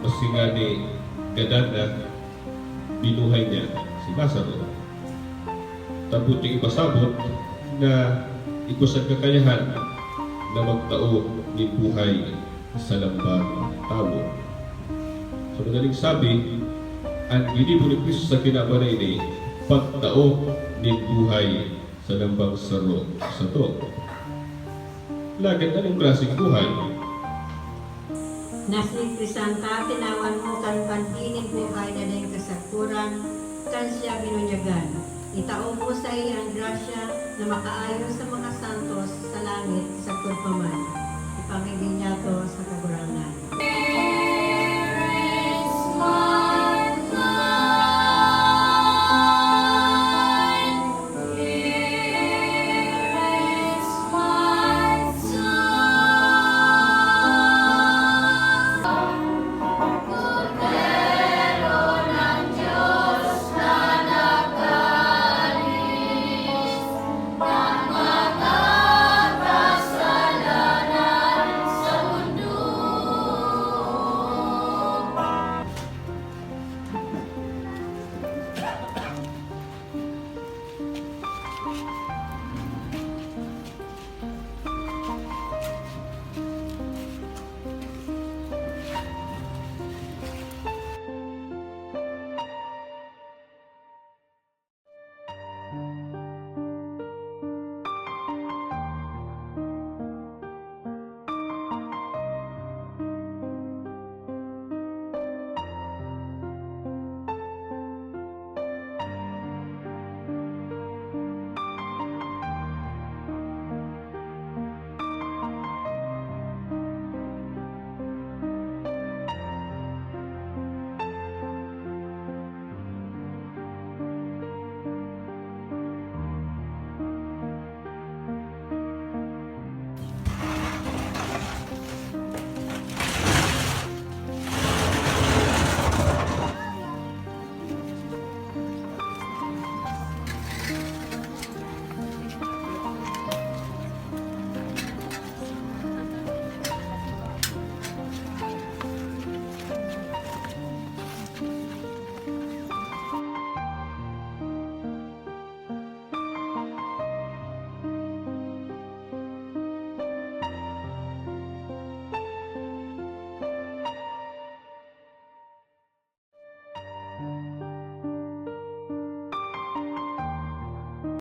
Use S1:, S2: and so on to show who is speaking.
S1: Maski nga ni Gadan na binuhay niya si Lazaro. Tabuting ipasabot na ikusan kakayahan na magtao ni buhay sa lambang tao. So madaling sabi, ang ginibo ni Kristo sa kinabanay ni pagtao ni buhay sa lambang saro sa to. Lagad anong klaseng buhay?
S2: Nasing Krisanta, tinawan mo kan bandinin buhay na dahil kasakuran, kan siya binunyagan. Itao mo sa iyang grasya na makaayon sa mga santos sa langit sa kurpaman.